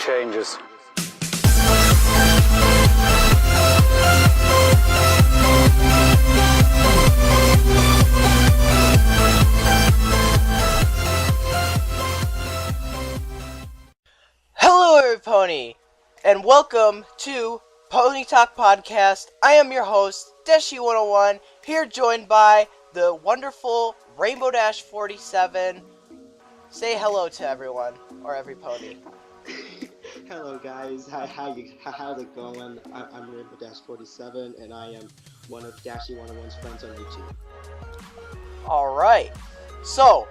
changes. Hello everypony, and welcome to Pony Talk Podcast. I am your host, Deshi101, here joined by the wonderful Rainbow Dash 47. Say hello to everyone, or every pony. Hello guys, how's it going? I'm Rainbow Dash 47 and I am one of Dashi101's friends on YouTube. Alright, so,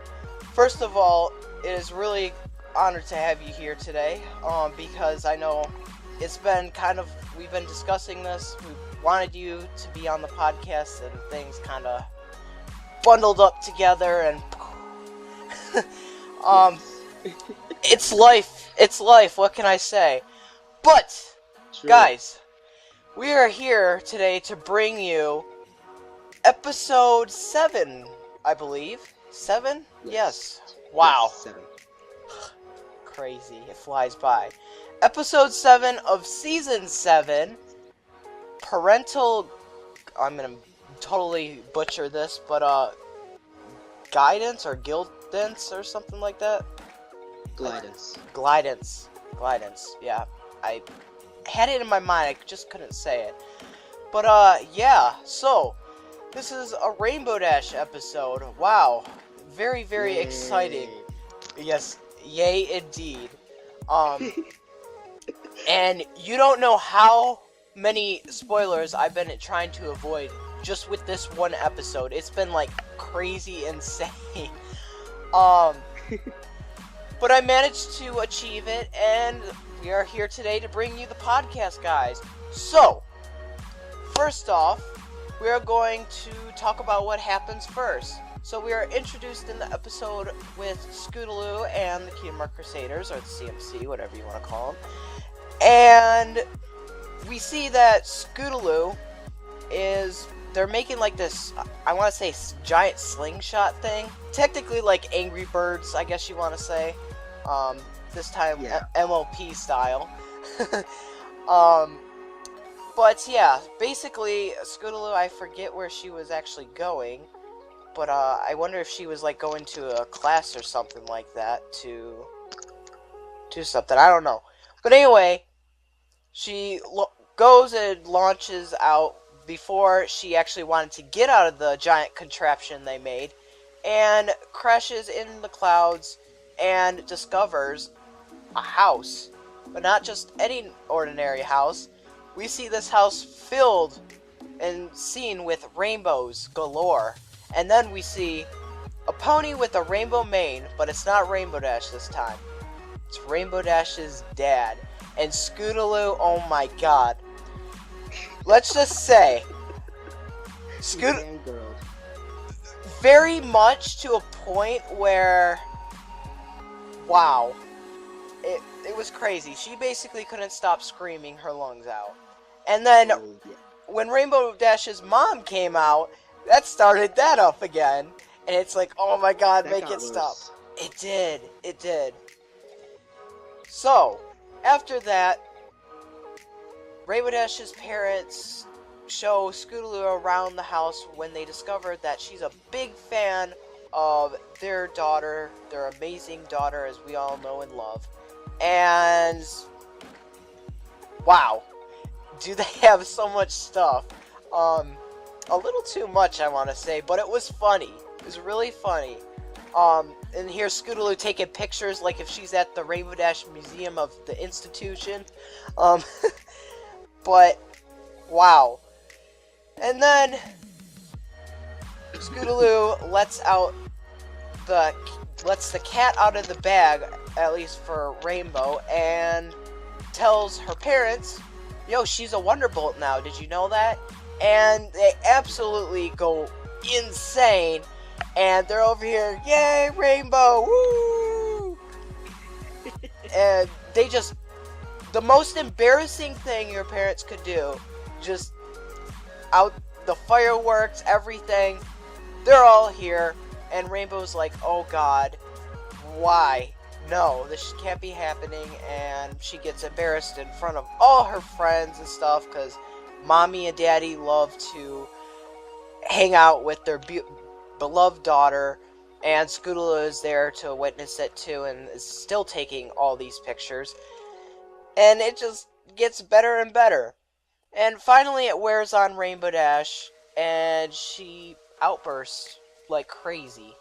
first of all, it is really honored to have you here today, because I know it's been we've been discussing this, we wanted you to be on the podcast and things kind of bundled up together and it's life, what can I say? But, True. guys, we are here today to bring you episode 7, I believe. 7? Yes. Wow. Yes, 7. Crazy, it flies by. Episode 7 of Season 7, Parental, I'm gonna totally butcher this, but, Guidance or Glideance or something like that? Glideance, yeah. I had it in my mind, I just couldn't say it. But, yeah, so, this is a Rainbow Dash episode. Wow, very, very Yay. exciting. Yes, yay indeed. And you don't know how many spoilers I've been trying to avoid just with this one episode. It's been like crazy insane. But I managed to achieve it, and we are here today to bring you the podcast, guys. So, first off, we are going to talk about what happens first. So we are introduced in the episode with Scootaloo and the Kingdom Crusaders, or the CMC, whatever you want to call them. And we see that Scootaloo they're making like this, I want to say giant slingshot thing. Technically like Angry Birds, I guess you want to say. This time MLP style. But yeah, basically Scootaloo, I forget where she was actually going. But I wonder if she was like going to a class or something like that to do something. I don't know. But anyway, she goes and launches out before she actually wanted to get out of the giant contraption they made, and crashes in the clouds and discovers a house. But not just any ordinary house. We see this house filled and seen with rainbows galore. And then we see a pony with a rainbow mane, but it's not Rainbow Dash this time. It's Rainbow Dash's dad. And Scootaloo, oh my god. Let's just say, very much to a point where, wow, it was crazy. She basically couldn't stop screaming her lungs out. And then, when Rainbow Dash's mom came out, that started that up again. And it's like, oh my god, make it stop. It did. So, after that, Rainbow Dash's parents show Scootaloo around the house when they discover that she's a big fan of their daughter, their amazing daughter, as we all know and love. And, wow, do they have so much stuff. A little too much, I want to say, but it was funny. It was really funny. And here's Scootaloo taking pictures like if she's at the Rainbow Dash Museum of the institution. But, wow. And then, Scootaloo lets the cat out of the bag, at least for Rainbow, and tells her parents, yo, she's a Wonderbolt now, did you know that? And they absolutely go insane, and they're over here, yay, Rainbow, woo! And they just, the most embarrassing thing your parents could do, just out the fireworks, everything, they're all here, and Rainbow's like, oh god, why? no, this can't be happening, and she gets embarrassed in front of all her friends and stuff, because mommy and daddy love to hang out with their beloved daughter, and Scootaloo is there to witness it too, and is still taking all these pictures, and it just gets better and better. And finally it wears on Rainbow Dash, and she outbursts like crazy.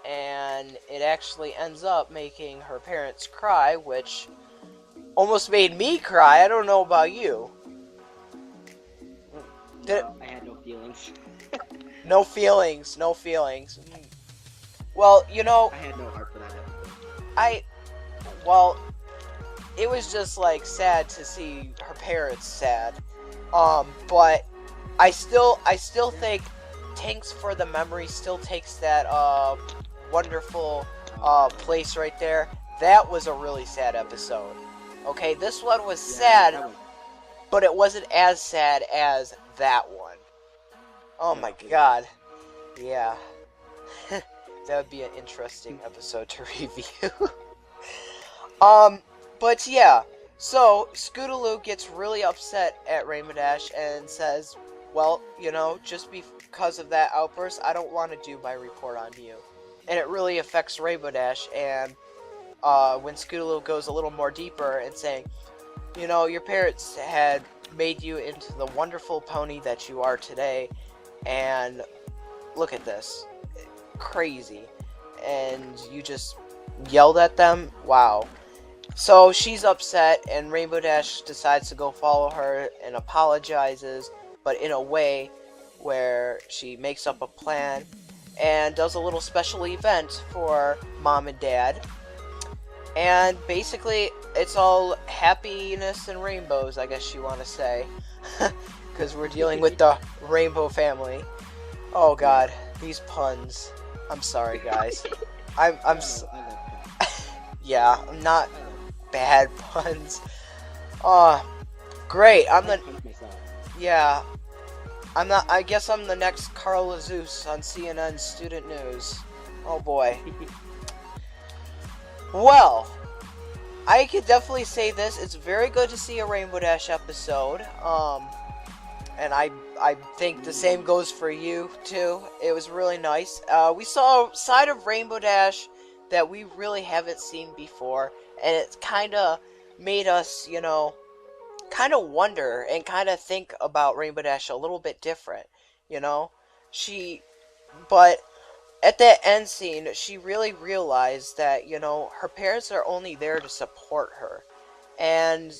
And it actually ends up making her parents cry, which almost made me cry. I don't know about you. No, I had no feelings. No feelings, no feelings. Well, you know, I had no heart for that episode. well, it was just like sad to see her parents sad. But I still think Thanks for the Memory still takes that wonderful place right there. That was a really sad episode. Okay, this one was sad, but it wasn't as sad as that one. Oh my god. Yeah. That would be an interesting episode to review. But yeah. So, Scootaloo gets really upset at Rainbow Dash and says, well, you know, just because of that outburst, I don't want to do my report on you. And it really affects Rainbow Dash, and when Scootaloo goes a little more deeper and saying, you know, your parents had made you into the wonderful pony that you are today, and look at this. Crazy. And you just yelled at them? Wow. So she's upset, and Rainbow Dash decides to go follow her and apologizes, but in a way where she makes up a plan and does a little special event for mom and dad. And basically, it's all happiness and rainbows, I guess you want to say. Because we're dealing with the rainbow family. Oh god, these puns. I'm sorry, guys. Yeah, I'm not bad puns. Great. Yeah. I guess I'm the next Carl Azus on CNN Student News. Oh boy. Well, I could definitely say this. It's very good to see a Rainbow Dash episode. And I think the same goes for you too. It was really nice. We saw a side of Rainbow Dash that we really haven't seen before, and it kind of made us, you know, kind of wonder and kind of think about Rainbow Dash a little bit different, you know? But at that end scene, she really realized that, you know, her parents are only there to support her. And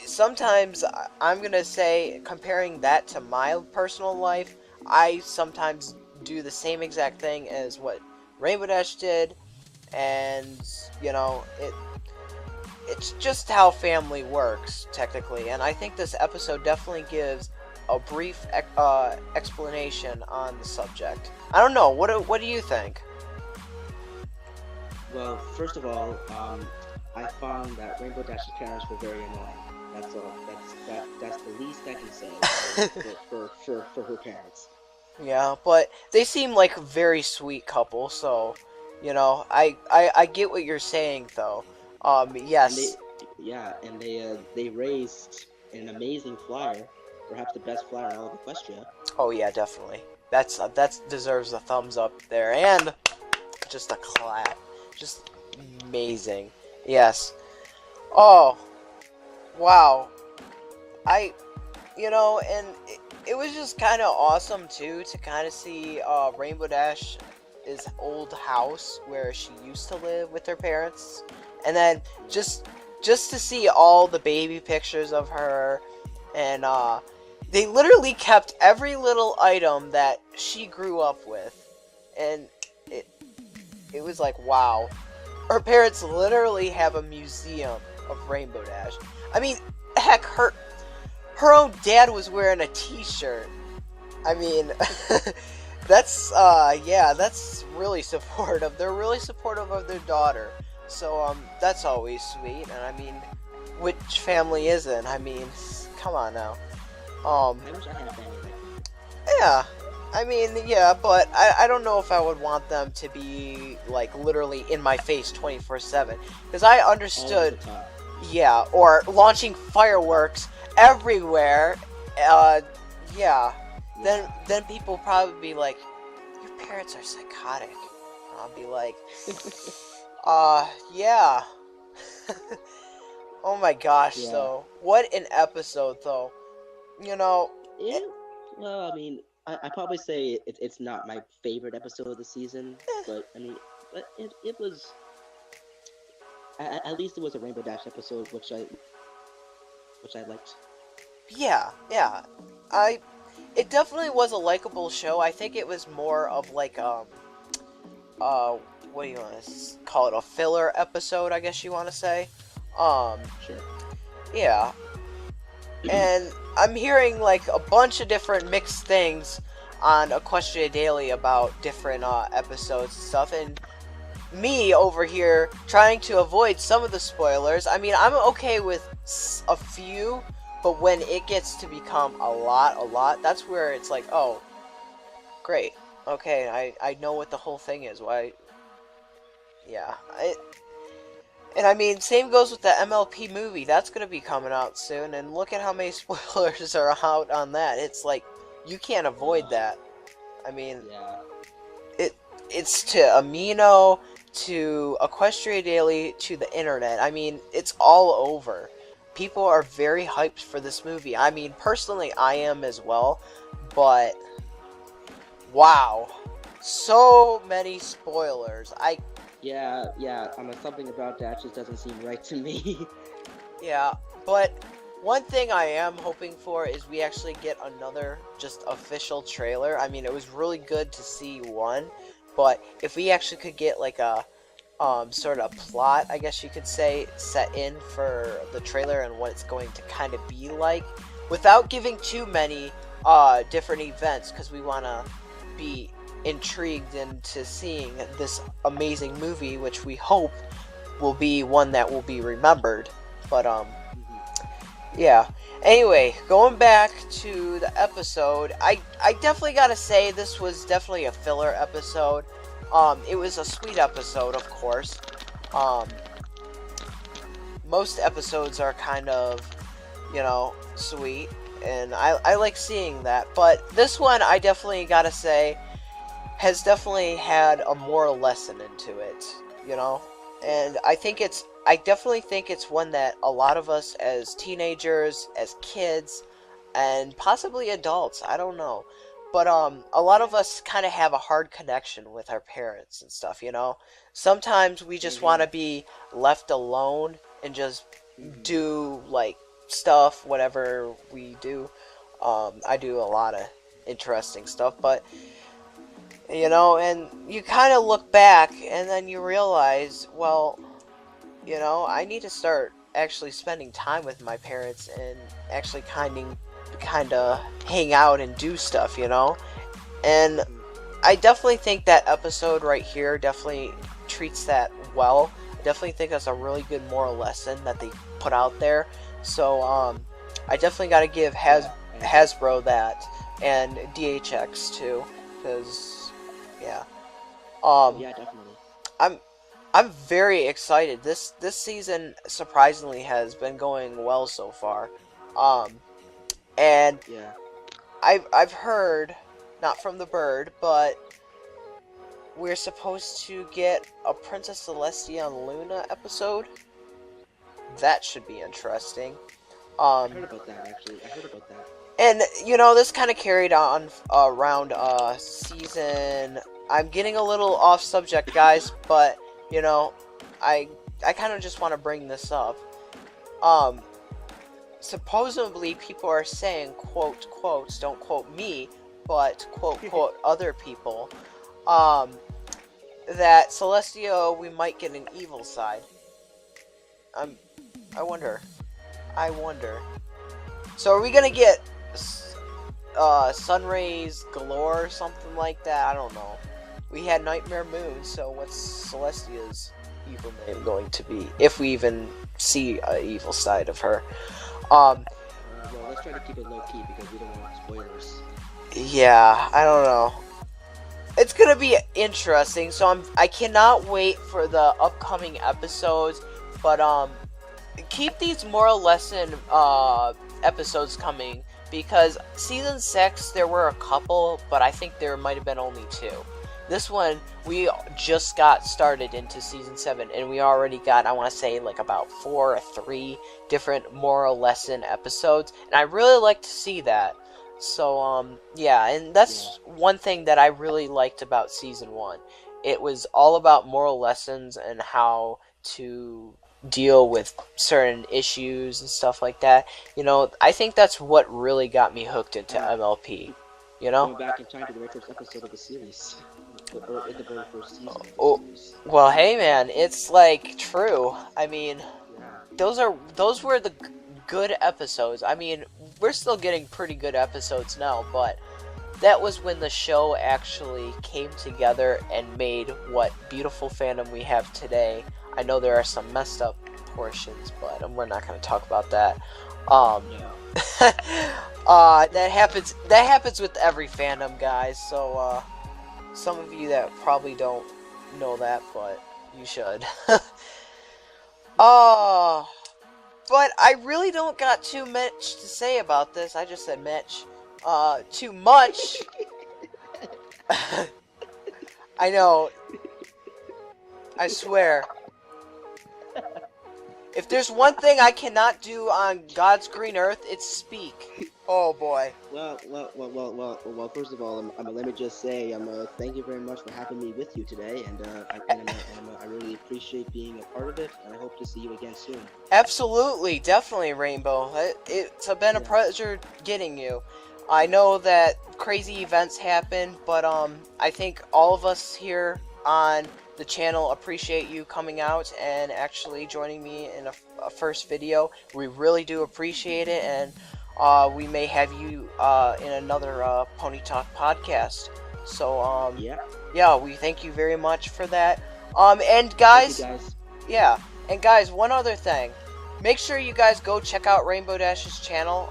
sometimes, I'm gonna say, comparing that to my personal life, I sometimes do the same exact thing as what Rainbow Dash did, and, you know, it's just how family works, technically, and I think this episode definitely gives a brief explanation on the subject. I don't know, what do you think? Well, first of all, I found that Rainbow Dash's parents were very annoying. That's all. That's the least I can say for her parents. Yeah, but they seem like a very sweet couple, so, you know, I get what you're saying, though. Yes. And they raised an amazing flyer, perhaps the best flyer in all of Equestria. Oh yeah, definitely. That deserves a thumbs up there, and just a clap. Just amazing. Yes. Oh, wow. You know, and it was just kind of awesome too to kind of see Rainbow Dash's old house where she used to live with her parents, and then just to see all the baby pictures of her, and they literally kept every little item that she grew up with, and it was like, wow. Her parents literally have a museum of Rainbow Dash. I mean, heck, her own dad was wearing a t-shirt. I mean, that's really supportive. They're really supportive of their daughter. So, that's always sweet. And I mean, which family isn't? I mean, come on now. I wish I had a family like that. Yeah. I mean, yeah, but I don't know if I would want them to be, like, literally in my face 24/7. Because I all understood, the time. yeah, or launching fireworks everywhere, uh, yeah. Yeah. Then people probably be like, your parents are psychotic. And I'll be like, yeah. Oh my gosh, Yeah. though. What an episode, though. You know, it, It, well, I mean, I probably say it's not my favorite episode of the season, but I mean, but it was at least it was a Rainbow Dash episode, which I liked. yeah, yeah. I It definitely was a likable show. I think it was more of like uh what do you want to call it, a filler episode, I guess you want to say. Um Sure. yeah. And I'm hearing like a bunch of different mixed things on Equestria Daily about different episodes and stuff, and me over here trying to avoid some of the spoilers. I mean, I'm okay with a few, but when it gets to become a lot, that's where it's like, oh, great. Okay, I know what the whole thing is. Why? Yeah. And I mean, same goes with the MLP movie. That's going to be coming out soon, and look at how many spoilers are out on that. It's like, you can't avoid that. I mean, Yeah. it's to Amino, to Equestria Daily, to the internet. I mean, it's all over. People are very hyped for this movie. I mean, personally, I am as well, but wow, so many spoilers. Yeah. I mean, something about that just doesn't seem right to me. Yeah, but one thing I am hoping for is we actually get another just official trailer. I mean, it was really good to see one, but if we actually could get like a sort of plot, I guess you could say, set in for the trailer and what it's going to kind of be like, without giving too many different events, because we want to be intrigued into seeing this amazing movie, which we hope will be one that will be remembered. But yeah. Anyway, going back to the episode, I definitely gotta say this was definitely a filler episode. It was a sweet episode, of course. Most episodes are kind of, sweet, and I like seeing that. But this one, I definitely gotta say, has definitely had a moral lesson into it, and I definitely think it's one that a lot of us as teenagers, as kids, and possibly adults, I don't know, but a lot of us kind of have a hard connection with our parents and stuff. Sometimes we just want to be left alone and just do like stuff, whatever we do. I do a lot of interesting stuff, but and you kind of look back and then you realize, well, I need to start actually spending time with my parents and actually kind of hang out and do stuff, And I definitely think that episode right here definitely treats that well. I definitely think that's a really good moral lesson that they put out there. So, I definitely got to give Hasbro that, and DHX too, because yeah. Yeah, definitely. I'm very excited. This season surprisingly has been going well so far. And Yeah. I've heard, not from the bird, but we're supposed to get a Princess Celestia and Luna episode. That should be interesting. I heard about that, actually. I heard about that. And, this kind of carried on around season... I'm getting a little off subject, guys, but, I kind of just want to bring this up. Supposedly people are saying, quote, quotes, don't quote me, but quote, quote, other people, that Celestia, we might get an evil side. I wonder. So are we gonna get Sunrays galore or something like that? I don't know. We had Nightmare Moon, so what's Celestia's evil name going to be? If we even see an evil side of her. Well, let's try to keep it low-key because we don't want spoilers. Yeah, I don't know. It's gonna be interesting. So I cannot wait for the upcoming episodes. But keep these moral lesson episodes coming, because season 6 there were a couple, but I think there might have been only 2. This one, we just got started into season 7, and we already got, I want to say, like about 4 or 3 different moral lesson episodes, and I really like to see that. So yeah, and that's one thing that I really liked about season 1. It was all about moral lessons and how to deal with certain issues and stuff like that. You know, I think that's what really got me hooked into MLP. You know? Going back in time to the very first episode of the series, or in the very first season of the Oh, series. well, hey man, it's like true. I mean, Yeah. those were the good episodes. I mean, we're still getting pretty good episodes now, but that was when the show actually came together and made what beautiful fandom we have today. I know there are some messed up portions, but we're not going to talk about that. Yeah. That happens with every fandom, guys. So some of you that probably don't know that, but you should. But I really don't got too much to say about this. I just said Mitch. Too much. I know. I swear. If there's one thing I cannot do on God's green earth, it's speak. Oh boy. Well. First of all, let me just say, thank you very much for having me with you today, and I really appreciate being a part of it, and I hope to see you again soon. Absolutely, definitely, Rainbow. It's been a pleasure getting you. I know that crazy events happen, but I think all of us here on the channel appreciate you coming out and actually joining me in a first video. We really do appreciate it, and we may have you in another Pony Talk podcast. So yeah, we thank you very much for that. And guys, thank you guys. Yeah, and guys, one other thing. Make sure you guys go check out Rainbow Dash's channel.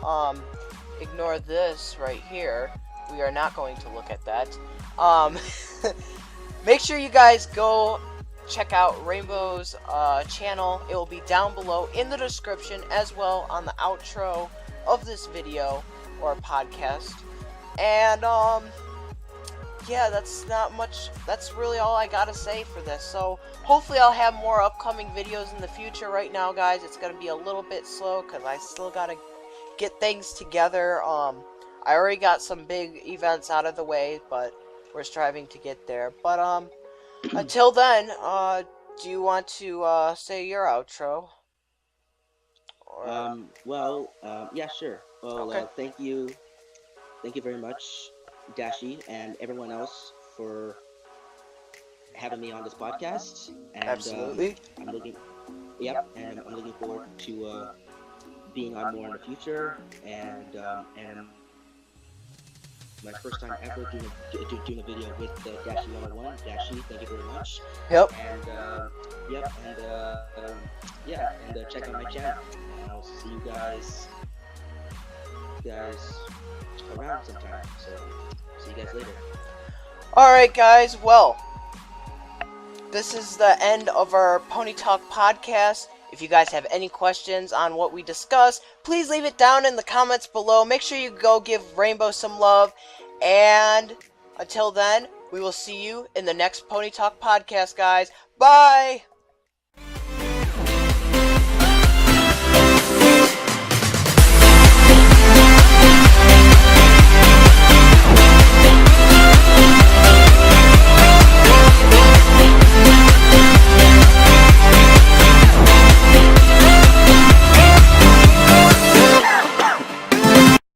Ignore this right here. We are not going to look at that. Make sure you guys go check out Rainbow's channel. It will be down below in the description, as well on the outro of this video or podcast. And yeah, that's not much. That's really all I gotta say for this. So hopefully I'll have more upcoming videos in the future. Right now, guys, it's gonna be a little bit slow because I still gotta get things together. I already got some big events out of the way, but we're striving to get there. But until then, do you want to say your outro? Yeah, sure. Well, Okay. thank you very much, Dashi, and everyone else for having me on this podcast. And Absolutely. I'm looking forward to being on more in the future, and my first time ever doing a video with Dashi 101. Dashi, thank you very much. Yep. And check out my channel. And I'll see you guys around sometime. So see you guys later. Alright, guys. Well, this is the end of our Pony Talk podcast. If you guys have any questions on what we discussed, please leave it down in the comments below. Make sure you go give Rainbow some love. And until then, we will see you in the next Pony Talk podcast, guys. Bye!